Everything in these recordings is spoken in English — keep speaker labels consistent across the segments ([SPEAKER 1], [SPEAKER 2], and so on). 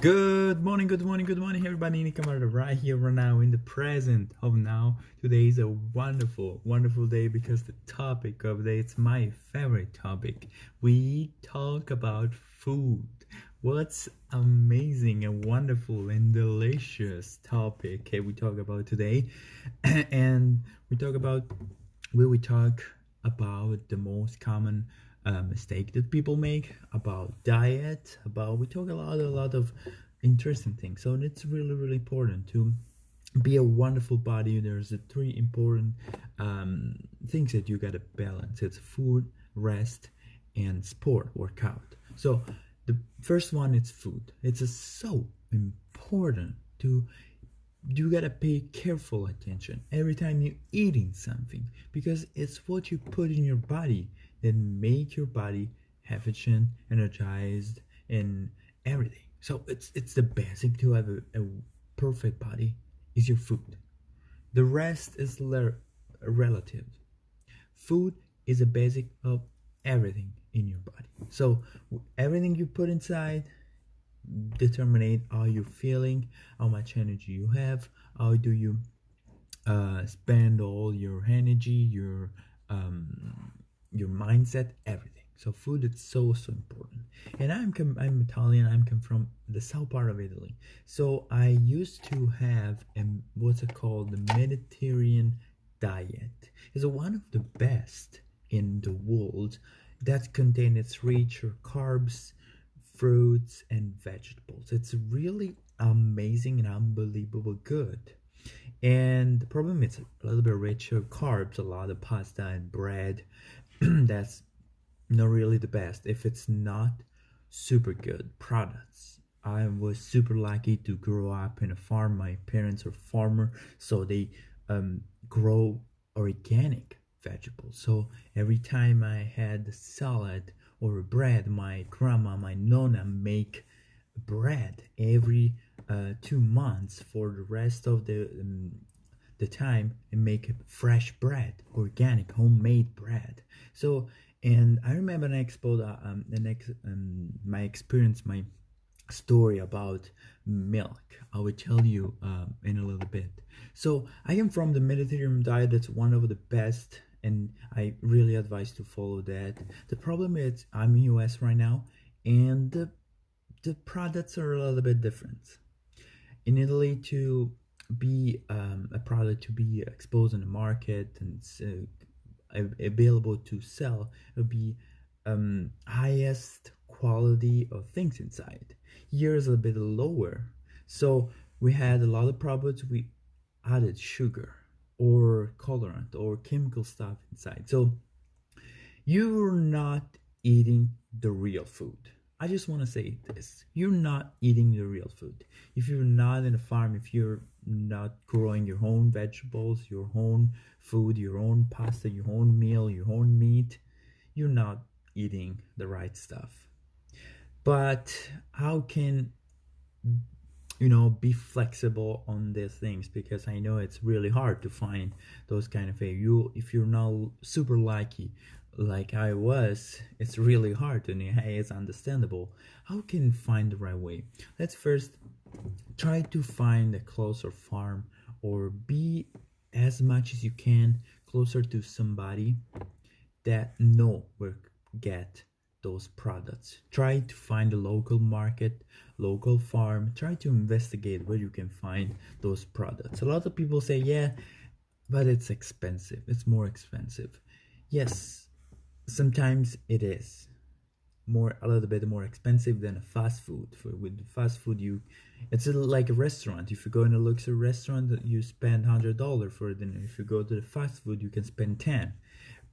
[SPEAKER 1] Good morning, everybody in Camarda, right here, right now, in the present of now. Today is a wonderful, wonderful day because the topic of the day, it's my favorite topic. We talk about food. What's amazing and wonderful and delicious topic we talk about today. And we talk about, we talk about the most common mistake that people make about diet, about we talk a lot of interesting things. So it's really really important to be a wonderful body. There's three important things that you gotta balance. It's food, rest, and sport workout. So the first one is food. It's so important to you gotta pay careful attention every time you're eating something, because it's what you put in your body that make your body efficient, energized, and everything. So it's the basic to have a perfect body is your food. The rest is relative. Food is a basic of everything in your body. So everything you put inside determine how you're feeling, how much energy you have, how do you spend all your energy, your mindset, everything. So food is so important. And I'm Italian. I'm come from the south part of Italy. So I used to have what's it called, the Mediterranean diet. It's one of the best in the world that contains its richer carbs, fruits, and vegetables. It's really amazing and unbelievable good. And the problem is a little bit richer carbs, a lot of pasta and bread. That's not really the best if it's not super good products. I was super lucky to grow up in a farm. My parents are farmer, so they grow organic vegetables. So every time I had a salad or bread, my grandma, my nonna make bread every 2 months for the rest of the time, and make fresh bread, organic, homemade bread. So, and I remember my experience, my story about milk. I will tell you in a little bit. So I am from the Mediterranean diet. That's one of the best, and I really advise to follow that. The problem is I'm in US right now, and the products are a little bit different. In Italy, to be a product to be exposed in the market and available to sell, it would be highest quality of things inside. Here is a bit lower. So we had a lot of products, we added sugar or colorant or chemical stuff inside. So you're not eating the real food. I just want to say this. You're not eating the real food. If you're not in a farm, if you're not growing your own vegetables, your own food, your own pasta, your own meal, your own meat, you're not eating the right stuff. But how can be flexible on these things, because I know it's really hard to find those kind of things. If you're not super lucky like I was, it's really hard to know. Hey, it's understandable. How can you find the right way? Let's first try to find a closer farm, or be as much as you can closer to somebody that know where get those products. Try to find a local market, local farm. Try to investigate where you can find those products. A lot of people say, yeah, but it's expensive. It's more expensive. Yes, sometimes it is a little bit more expensive than a fast food. With fast food, it's like a restaurant. If you go in a luxury restaurant, you spend $100 for dinner. If you go to the fast food, you can spend 10.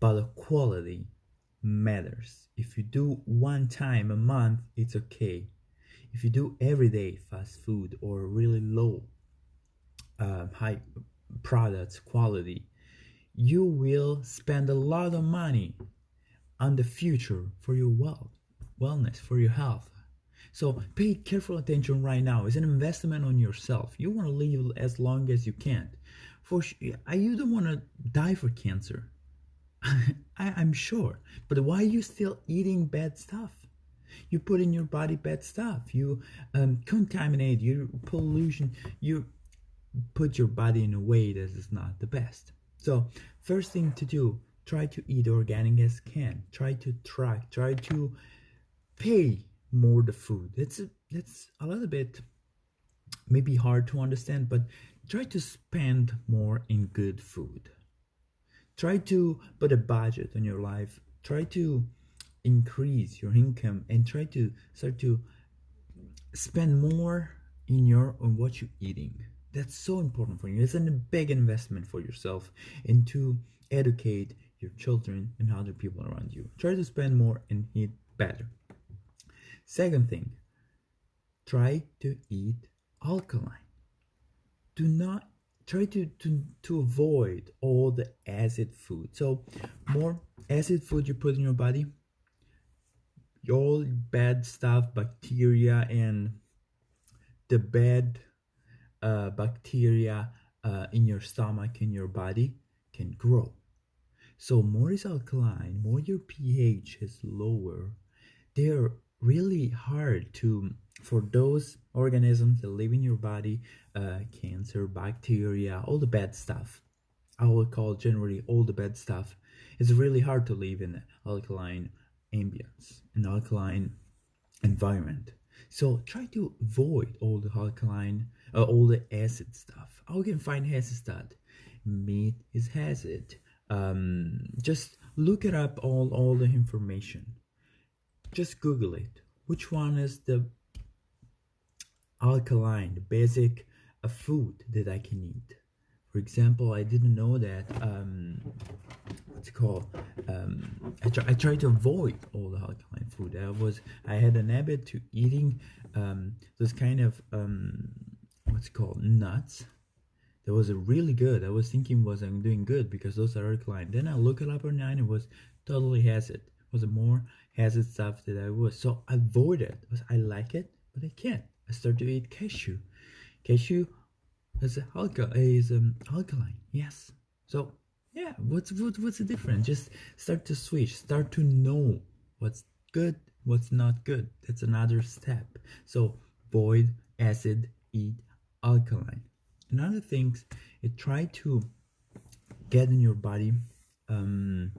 [SPEAKER 1] But the quality matters. If you do one time a month, it's okay. If you do every day fast food or really low high products quality, you will spend a lot of money on the future for your wellness, for your health. So pay careful attention right now. It's an investment on yourself. You want to live as long as you can. You don't want to die for cancer. I'm sure. But why are you still eating bad stuff? You put in your body bad stuff. You contaminate your pollution. You put your body in a way that is not the best. So first thing to do, try to eat organic as can. Try to track. Try to pay more the food. It's a little bit maybe hard to understand, but try to spend more in good food. Try to put a budget on your life. Try to increase your income and try to start to spend more in your on what you're eating. That's so important for you. It's a big investment for yourself and to educate your children and other people around you. Try to spend more and eat better. Second thing, try to eat alkaline. Do not try to avoid all the acid food. So more acid food you put in your body, all bad stuff, bacteria, and the bad bacteria in your stomach, in your body, can grow. So more is alkaline, more your pH is lower. They're really hard to for those organisms that live in your body, cancer, bacteria, all the bad stuff. I would call generally all the bad stuff. It's really hard to live in alkaline ambience, an alkaline environment. So try to avoid all the alkaline, all the acid stuff. How can find acid stuff? Meat is acid. Just look it up, all the information. Just Google it. Which one is the alkaline, the basic food that I can eat? For example, I didn't know that. What's it called? I try to avoid all the alkaline food. I had an habit to eating those kind of what's it called, nuts. That was a really good. I was thinking was I'm doing good because those are alkaline. Then I look it up online. It was totally acid. It was a more acid stuff that I was. So I avoid it. I like it, but I can't. I start to eat cashew. Cashew is alkaline. Yes. So yeah, what's the difference? Just start to switch. Start to know what's good, what's not good. That's another step. So avoid acid, eat alkaline. Another thing, try to get in your body. I'm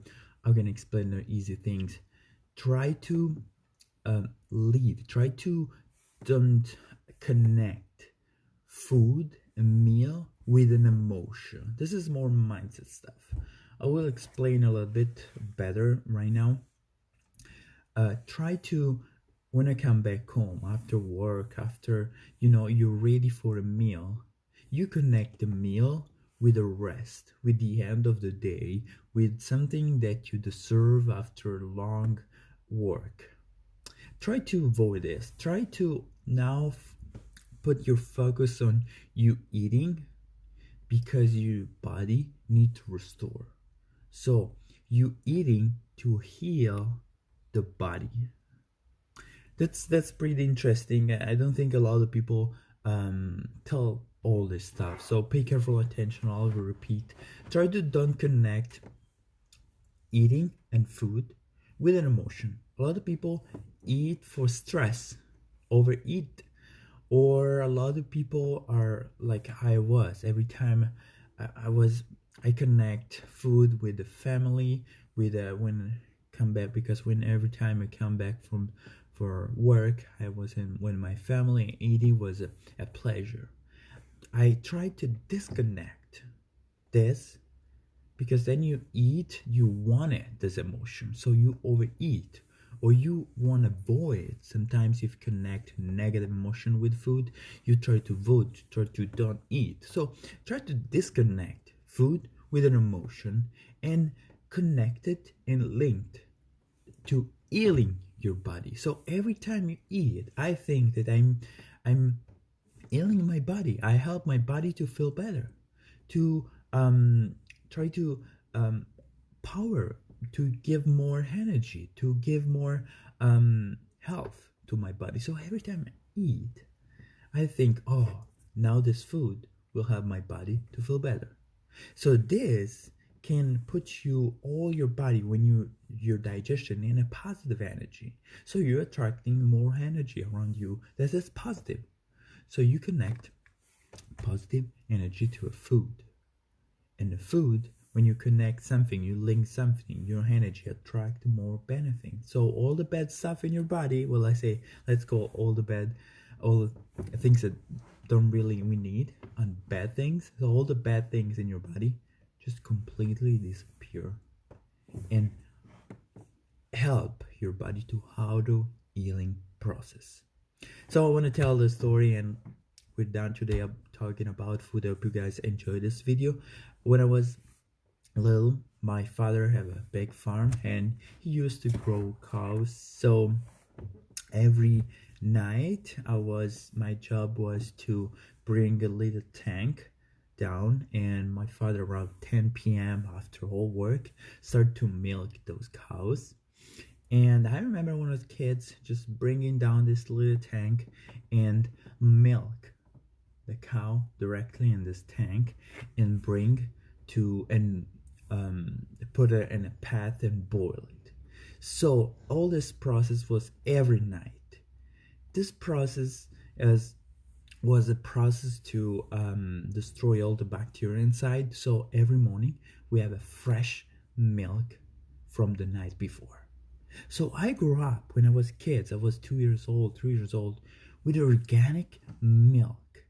[SPEAKER 1] gonna explain the easy things. Try to leave. Try to don't connect food, a meal, with an emotion. This is more mindset stuff. I will explain a little bit better right now. Try to, when I come back home after work, after you're ready for a meal, you connect the meal with a rest, with the end of the day, with something that you deserve after long work. Try to avoid this. Try to now put your focus on you eating because your body needs to restore. So you eating to heal the body. That's pretty interesting. I don't think a lot of people tell all this stuff. So pay careful attention. I'll repeat. Try to don't connect eating and food with an emotion. A lot of people eat for stress, overeat, or a lot of people are like I was. Every time I connect food with the family, with when I come back, because when every time I come back from for work, I was in when my family eating was a pleasure. I try to disconnect this because then you eat, you want it, this emotion, so you overeat or you want to avoid. Sometimes if you connect negative emotion with food, you try to avoid, try to don't eat. So try to disconnect food with an emotion and connect it and linked to healing your body. So every time you eat, I think that I'm healing my body. I help my body to feel better, to try to power, to give more energy, to give more health to my body. So every time I eat, I think, oh, now this food will help my body to feel better. So this can put you all your body when your digestion in a positive energy. So you're attracting more energy around you that is positive. So you connect positive energy to a food. And the food, when you connect something, you link something, your energy attract more benefit. So all the bad stuff in your body, well, I say, let's go all the things that don't really we need and bad things. So all the bad things in your body just completely disappear and help your body to auto healing process. So I want to tell the story, and we're done today. I'm talking about food. I hope you guys enjoy this video. When I was little, my father had a big farm and he used to grow cows. So every night my job was to bring a little tank down, and my father around 10 p.m. after all work started to milk those cows. And I remember when I was kids just bringing down this little tank and milk the cow directly in this tank and bring to and put it in a pot and boil it. So all this process was every night. This process was a process to destroy all the bacteria inside. So every morning we have a fresh milk from the night before. So I grew up when I was kids. I was 2 years old, 3 years old, with organic milk.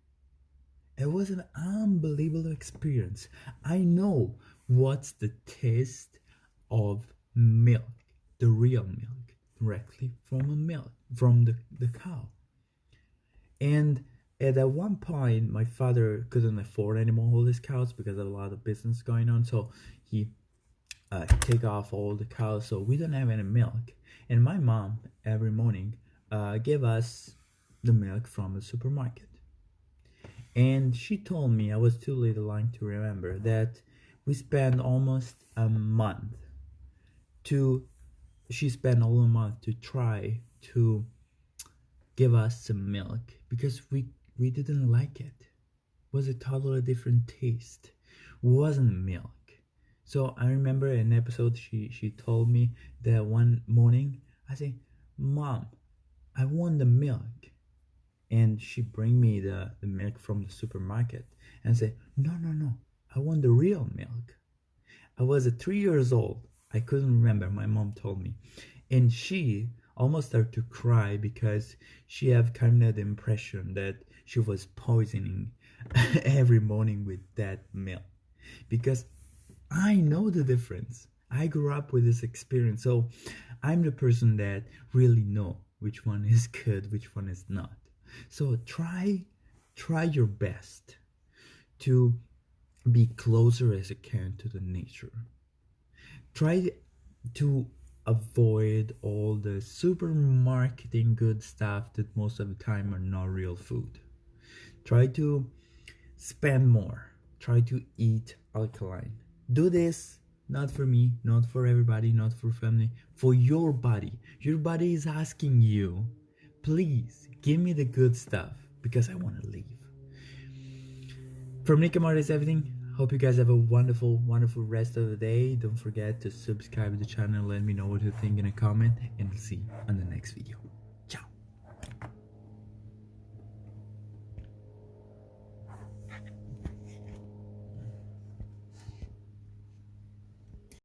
[SPEAKER 1] It was an unbelievable experience. I know what's the taste of milk, the real milk, directly from the cow. And at one point, my father couldn't afford anymore all these cows because of a lot of business going on. So he take off all the cows. So we don't have any milk. And my mom every morning gave us the milk from the supermarket. And she told me, I was too little to remember, that we spent almost a month she spent all a month to try to give us some milk because we didn't like it. It was a totally different taste. It wasn't milk. So I remember an episode she told me that one morning I say, Mom, I want the milk. And she bring me the milk from the supermarket and say, no, I want the real milk. I was 3 years old. I couldn't remember. My mom told me. And she almost started to cry because she had kind of the impression that she was poisoning every morning with that milk. Because I know the difference. I grew up with this experience. So I'm the person that really know which one is good, which one is not. So try your best to be closer as you can to the nature. Try to avoid all the supermarketing good stuff that most of the time are not real food. Try to spend more. Try to eat alkaline. Do this not for me, not for everybody, not for family, for your body. Your body is asking you, please give me the good stuff because I want to leave. From me, Camarda is everything. Hope you guys have a wonderful, wonderful rest of the day. Don't forget to subscribe to the channel. Let me know what you think in a comment, and we'll see you on the next video.